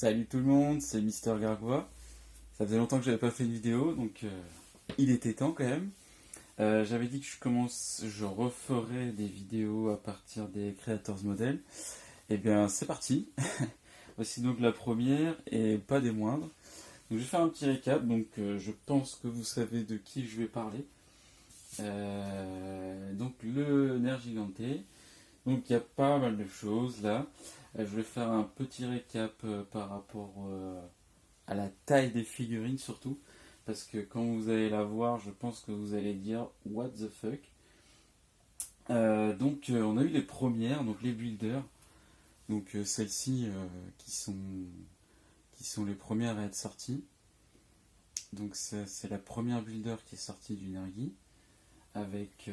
Salut tout le monde, c'est Mister Gargois. Ça faisait longtemps que j'avais pas fait une vidéo, donc il était temps quand même. J'avais dit que je referais des vidéos à partir des Creators Models. Et bien c'est parti. Voici donc la première et pas des moindres. Donc je vais faire un petit récap. Donc je pense que vous savez de qui je vais parler. Donc le Nerf Giganté. Donc il y a pas mal de choses là. Je vais faire un petit récap par rapport à la taille des figurines surtout. Parce que quand vous allez la voir, je pense que vous allez dire what the fuck. On a eu les premières, donc les builders. Donc celles-ci qui sont les premières à être sorties. Donc c'est la première builder qui est sortie du Nergi avec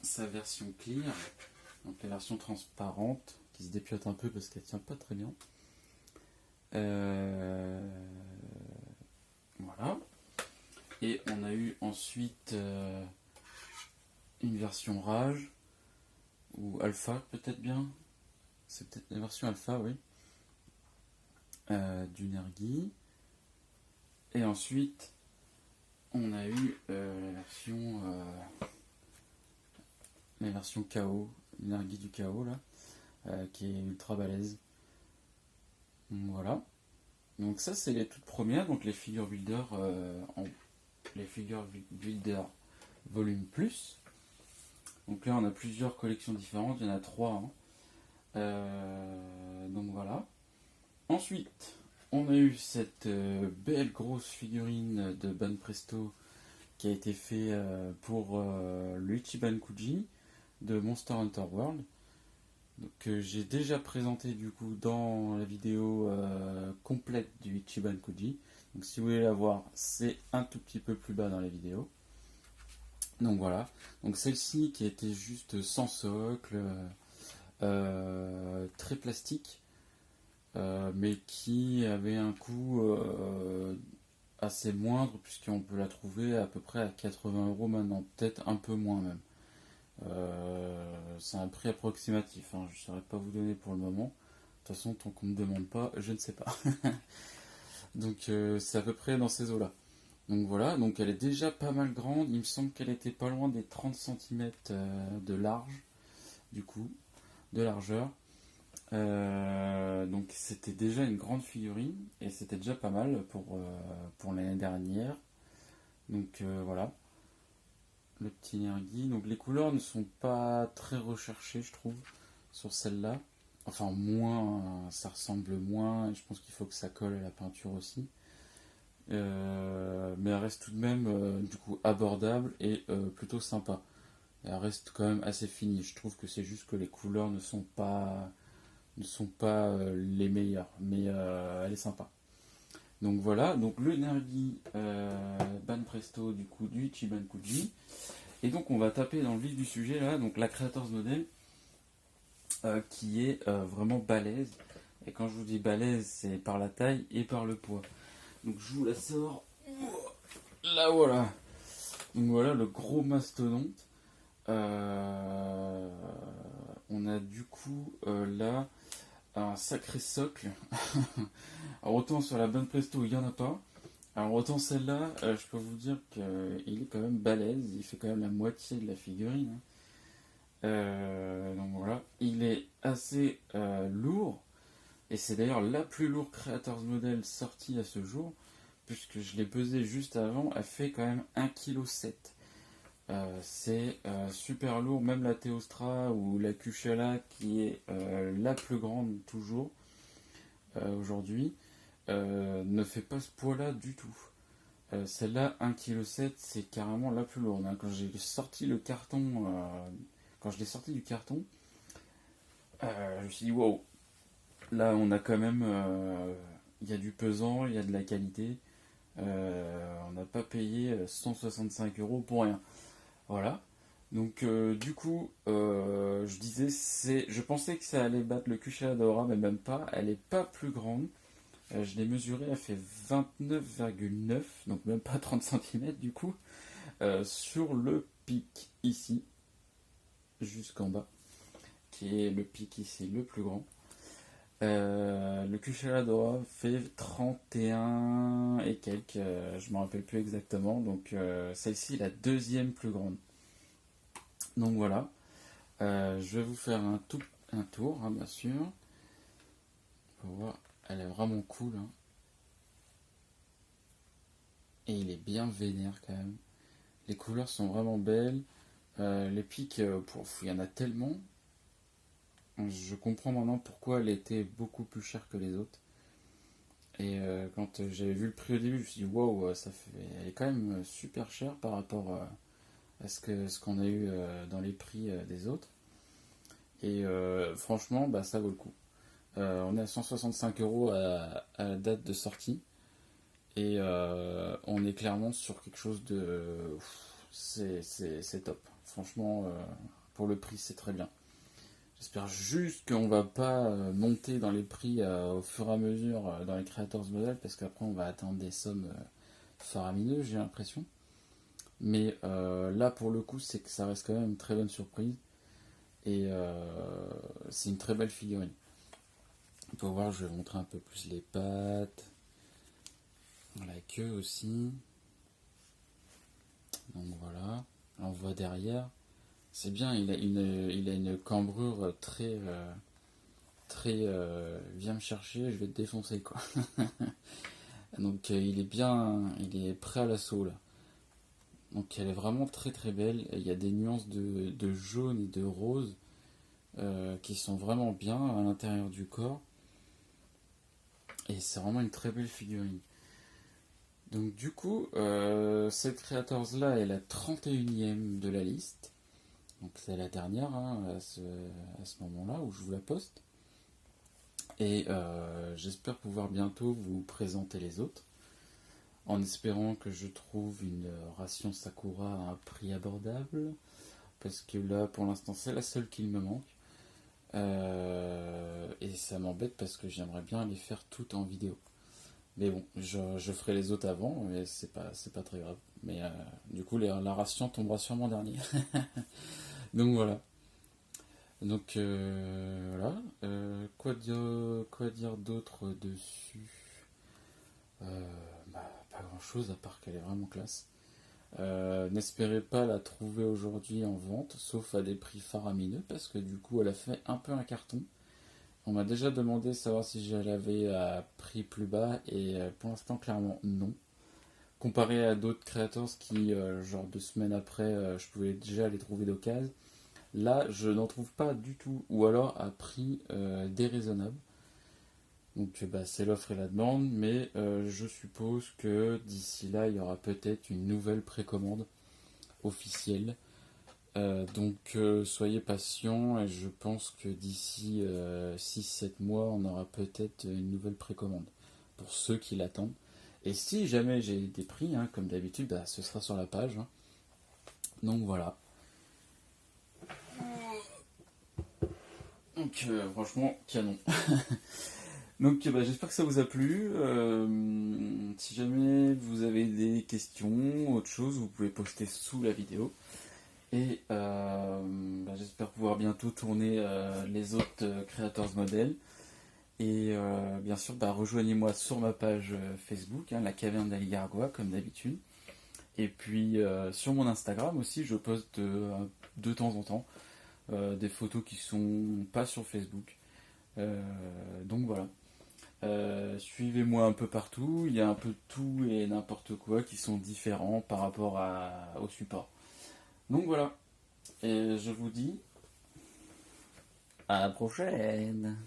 sa version clear, donc la version transparente qui se dépiote un peu parce qu'elle tient pas très bien. Voilà. Et on a eu ensuite une version Rage ou Alpha peut-être bien. C'est peut-être la version Alpha, oui. Du Nergi. Et ensuite, on a eu la version KO, Nergi du KO là, qui est ultra balèze. Voilà. Donc ça c'est les toutes premières, donc les figures builder volume plus. Donc là on a plusieurs collections différentes, il y en a 3. Donc voilà. Ensuite, on a eu cette belle grosse figurine de Banpresto qui a été fait pour le Ichiban Kuji de Monster Hunter World. Donc j'ai déjà présenté du coup dans la vidéo complète du Ichiban Kuji. Donc si vous voulez la voir, c'est un tout petit peu plus bas dans la vidéo. Donc voilà. Donc celle-ci qui était juste sans socle, très plastique, mais qui avait un coût assez moindre puisqu'on peut la trouver à peu près à 80€ maintenant, peut-être un peu moins même. C'est un prix approximatif, hein. Je ne saurais pas vous donner pour le moment. De toute façon, tant qu'on ne me demande pas, je ne sais pas. Donc c'est à peu près dans ces eaux-là. Donc voilà, donc elle est déjà pas mal grande. Il me semble qu'elle était pas loin des 30 cm de large, du coup, de largeur. Donc c'était déjà une grande figurine et c'était déjà pas mal pour l'année dernière. Donc voilà, le petit Nergi. Donc les couleurs ne sont pas très recherchées, je trouve, sur celle-là. Enfin, moins, ça ressemble moins, et je pense qu'il faut que ça colle à la peinture aussi. Mais elle reste tout de même du coup abordable et plutôt sympa. Elle reste quand même assez finie. Je trouve que c'est juste que les couleurs ne sont pas les meilleures, mais elle est sympa. Donc voilà, donc le Nergi Banpresto du coup du Ichiban Kuji. Et donc on va taper dans le vif du sujet là, donc la Creators Model qui est vraiment balèze. Et quand je vous dis balèze, c'est par la taille et par le poids. Donc je vous la sors. Là voilà. Donc voilà le gros mastodonte. On a du coup là un sacré socle. Alors autant sur la bonne presto il n'y en a pas. Alors autant celle-là, je peux vous dire qu'il est quand même balèze. Il fait quand même la moitié de la figurine. Donc voilà, il est assez lourd. Et c'est d'ailleurs la plus lourde Creators Model sortie à ce jour, puisque je l'ai pesé juste avant, elle fait quand même 1,7 kg. C'est super lourd, même la Théostra ou la Kuchala qui est la plus grande toujours aujourd'hui, ne fait pas ce poids-là du tout. Celle-là, 1,7 kg, c'est carrément la plus lourde. Hein. Quand j'ai sorti le carton, quand je l'ai sorti du carton, je me suis dit wow. Là, on a quand même, il y a du pesant, il y a de la qualité. On n'a pas payé 165€ pour rien. Voilà. Donc, du coup, je disais, je pensais que ça allait battre le Kuchala d'Aura, mais même pas. Elle est pas plus grande. Je l'ai mesurée, elle fait 29,9, donc même pas 30 cm du coup, sur le pic ici, jusqu'en bas, qui est le pic ici le plus grand. Le Cuchaladora fait 31 et quelques, je me rappelle plus exactement, donc celle-ci est la deuxième plus grande. Donc voilà, je vais vous faire un tour, hein, bien sûr. Pour voir, elle est vraiment cool, hein. Et il est bien vénère quand même. Les couleurs sont vraiment belles. Les pics, il y en a tellement. Je comprends maintenant pourquoi elle était beaucoup plus chère que les autres. Et quand j'avais vu le prix au début, je me suis dit waouh, elle est quand même super chère par rapport à ce qu'on a eu dans les prix des autres. Et franchement, bah, ça vaut le coup. On est à 165 € à la date de sortie. Et on est clairement sur quelque chose de. C'est top. Franchement, pour le prix, c'est très bien. J'espère juste qu'on va pas monter dans les prix au fur et à mesure dans les Creators Models, parce qu'après on va atteindre des sommes faramineuses, j'ai l'impression. Mais là, pour le coup, c'est que ça reste quand même une très bonne surprise. Et c'est une très belle figurine. Pour voir, je vais montrer un peu plus les pattes. La queue aussi. Donc voilà. Là, on voit derrière. C'est bien, il a une cambrure très viens me chercher, je vais te défoncer quoi. Donc il est bien, il est prêt à l'assaut là. Donc elle est vraiment très très belle. Il y a des nuances de jaune et de rose qui sont vraiment bien à l'intérieur du corps. Et c'est vraiment une très belle figurine. Donc du coup, cette Creators là est la 31e de la liste. Donc c'est la dernière hein, à ce moment-là où je vous la poste. Et j'espère pouvoir bientôt vous présenter les autres. En espérant que je trouve une ration Sakura à un prix abordable. Parce que là, pour l'instant, c'est la seule qu'il me manque. Et ça m'embête parce que j'aimerais bien les faire toutes en vidéo. Mais bon, je ferai les autres avant, mais c'est pas très grave. Mais du coup, la ration tombera sur mon dernier. Donc voilà. Donc voilà. Quoi dire d'autre dessus? Pas grand chose à part qu'elle est vraiment classe. N'espérez pas la trouver aujourd'hui en vente, sauf à des prix faramineux, parce que du coup elle a fait un peu un carton. On m'a déjà demandé de savoir si je l'avais à prix plus bas, et pour l'instant clairement non. Comparé à d'autres créateurs qui, genre 2 semaines après, je pouvais déjà les trouver d'occasion. Là, je n'en trouve pas du tout, ou alors à prix déraisonnable. Donc bah, c'est l'offre et la demande, mais je suppose que d'ici là, il y aura peut-être une nouvelle précommande officielle. Donc soyez patients et je pense que d'ici 6-7 mois, on aura peut-être une nouvelle précommande pour ceux qui l'attendent. Et si jamais j'ai des prix, hein, comme d'habitude, bah, ce sera sur la page. Hein. Donc voilà. Donc franchement, canon. Donc bah, j'espère que ça vous a plu. Si jamais vous avez des questions, autre chose, vous pouvez poster sous la vidéo. Et bah, j'espère pouvoir bientôt tourner les autres Creators Models. Et bien sûr, bah, rejoignez-moi sur ma page Facebook, hein, la caverne d'Aligargois, comme d'habitude. Et puis sur mon Instagram aussi, je poste de temps en temps des photos qui sont pas sur Facebook. Donc voilà. Suivez-moi un peu partout, il y a un peu de tout et n'importe quoi qui sont différents par rapport au support. Donc voilà, et je vous dis à la prochaine.